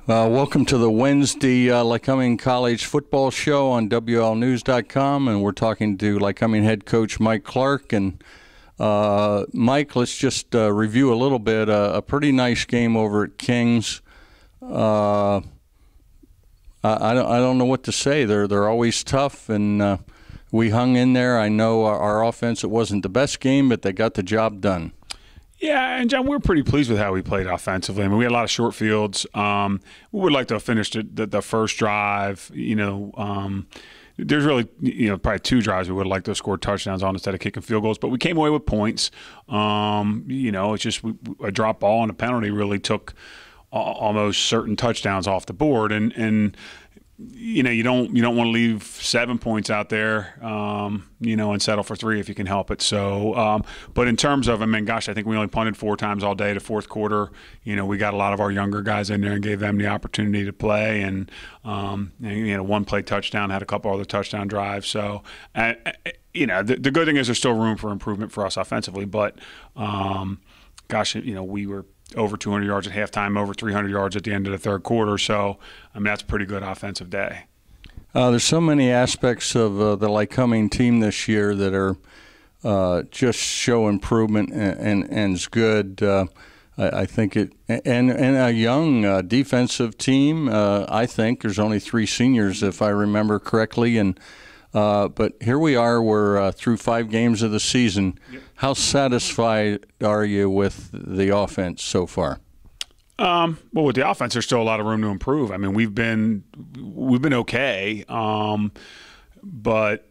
Welcome to the Wednesday Lycoming College Football Show on WLNews.com, and we're talking to Lycoming head coach Mike Clark. And Mike, let's just review a little bit. A pretty nice game over at Kings. I don't know what to say. They're always tough, and we hung in there. I know our offense, it wasn't the best game, but they got the job done. Yeah, and John, we're pretty pleased with how we played offensively. I mean, we had a lot of short fields. We would like to have finished the first drive. There's really, probably two drives we would have liked to have scored touchdowns on instead of kicking field goals. But we came away with points. It's just a drop ball and a penalty really took almost certain touchdowns off the board. And you don't want to leave 7 points out there, and settle for 3 if you can help it. So, but in terms of, I think we only punted 4 times all day to fourth quarter. We got a lot of our younger guys in there and gave them the opportunity to play. And, one play touchdown, had a couple other touchdown drives. So, the good thing is there's still room for improvement for us offensively. But, we were over 200 yards at halftime, over 300 yards at the end of the third quarter. So, that's a pretty good offensive day. There's so many aspects of the Lycoming team this year that are just show improvement and is good. I think it and a young defensive team. I think there's only 3 seniors, if I remember correctly, and but here we are. We're through 5 games of the season. Yep. How satisfied are you with the offense so far? Well, with the offense, there's still a lot of room to improve. I mean, we've been okay, but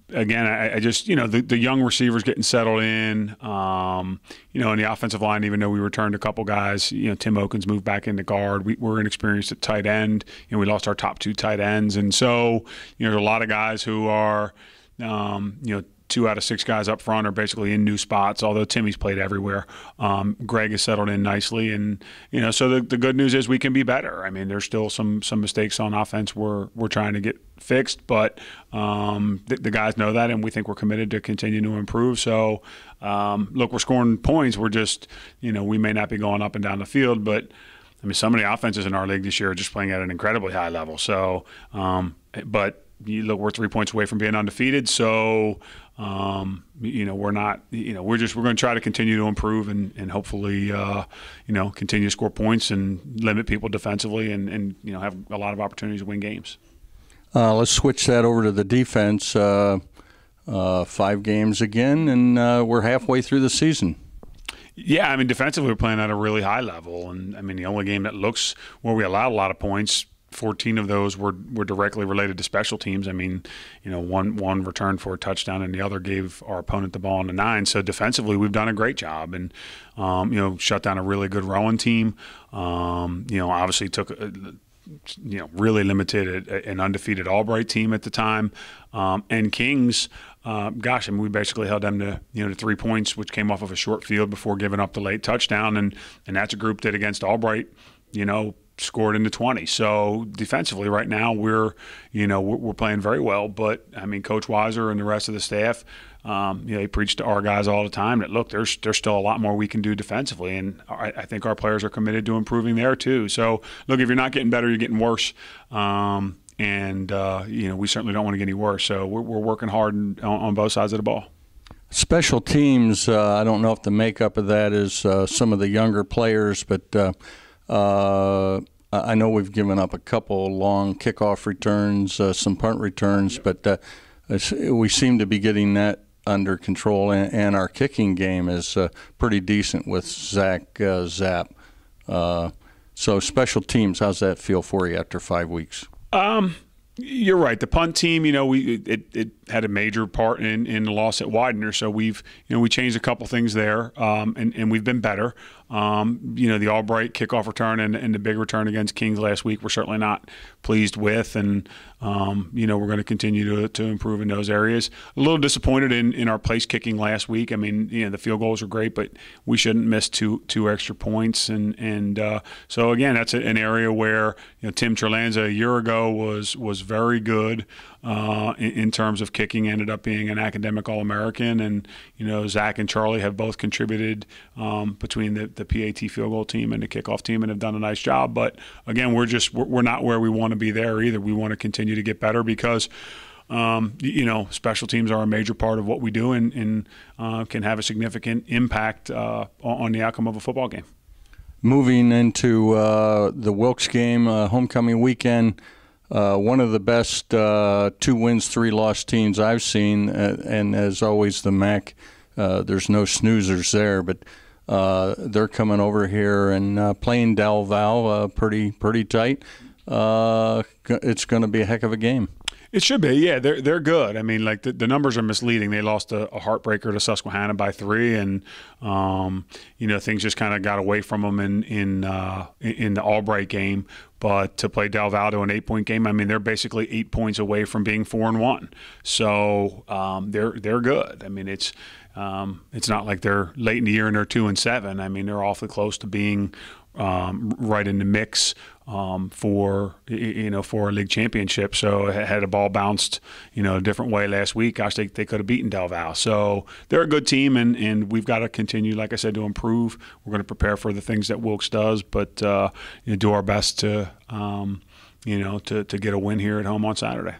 again, I just the young receivers getting settled in. In the offensive line, even though we returned a couple guys, Tim Okins moved back into guard. We're inexperienced at tight end, and we lost our top 2 tight ends, and so there's a lot of guys who are 2 out of 6 guys up front are basically in new spots, although Timmy's played everywhere. Greg has settled in nicely, and so the good news is we can be better. I mean, there's still some mistakes on offense we're trying to get fixed, but the guys know that, and we think we're committed to continue to improve. So, look, we're scoring points. We're just, we may not be going up and down the field, but some of the offenses in our league this year are just playing at an incredibly high level. So, but you look, we're 3 points away from being undefeated. So, we're not, we're going to try to continue to improve and hopefully, continue to score points and limit people defensively and have a lot of opportunities to win games. Let's switch that over to the defense. 5 games again, and we're halfway through the season. Yeah, defensively we're playing at a really high level, and the only game that looks where we allowed a lot of points, 14 of those were directly related to special teams. One returned for a touchdown and the other gave our opponent the ball on the 9. So defensively, we've done a great job and, shut down a really good Rowan team. Obviously took, really limited an undefeated Albright team at the time. And Kings, we basically held them to 3 points, which came off of a short field before giving up the late touchdown. And that's a group that against Albright, scored into 20. So defensively right now we're playing very well, but Coach Weiser and the rest of the staff, they preach to our guys all the time that look, there's still a lot more we can do defensively, and I think our players are committed to improving there too. So look, if you're not getting better, you're getting worse. We certainly don't want to get any worse. So we're working hard on both sides of the ball. Special teams, I don't know if the makeup of that is some of the younger players, but I know we've given up a couple long kickoff returns, some punt returns, but we seem to be getting that under control, and our kicking game is pretty decent with Zach Zapp. So special teams, how's that feel for you after 5 weeks? You're right. The punt team, it had a major part in the loss at Widener. So we changed a couple things there, and we've been better. The Albright kickoff return and the big return against Kings last week, we're certainly not pleased with, and we're going to continue to improve in those areas. A little disappointed in our place kicking last week. The field goals were great, but we shouldn't miss two extra points, and so again, that's an area where Tim Terlanza a year ago was very good. in terms of kicking. Ended up being an academic All-American, and Zach and Charlie have both contributed between the PAT field goal team and the kickoff team, and have done a nice job. But again, we're not where we want to be there either. We want to continue to get better because special teams are a major part of what we do, and can have a significant impact on the outcome of a football game. Moving into the Wilkes game, homecoming weekend, one of the best 2 wins, 3 loss teams I've seen, and as always, the MAC, there's no snoozers there, but they're coming over here and playing Del Val pretty tight. It's going to be a heck of a game. It should be, yeah. They're good. I mean, like the numbers are misleading. They lost a heartbreaker to Susquehanna by 3, and things just kind of got away from them in the Albright game. But to play Del Valle to an 8-point game, I mean, they're basically 8 points away from being 4-1. So they're good. I mean, it's not like they're late in the year and they're 2-7. I mean, they're awfully close to being right in the mix for a league championship. So had a ball bounced a different way last week, gosh, they could have beaten Del Val. So they're a good team, and we've got to continue, like I said, to improve. We're going to prepare for the things that Wilkes does, but do our best to get a win here at home on Saturday.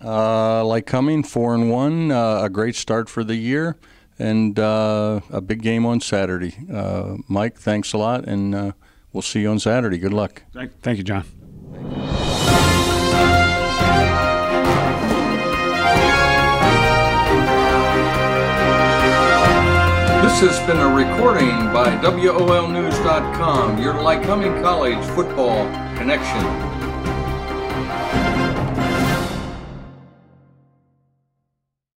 Lycoming 4-1, a great start for the year, and a big game on Saturday. Mike, thanks a lot, and we'll see you on Saturday. Good luck. Thank you, John. This has been a recording by WOLnews.com, your Lycoming College football connection.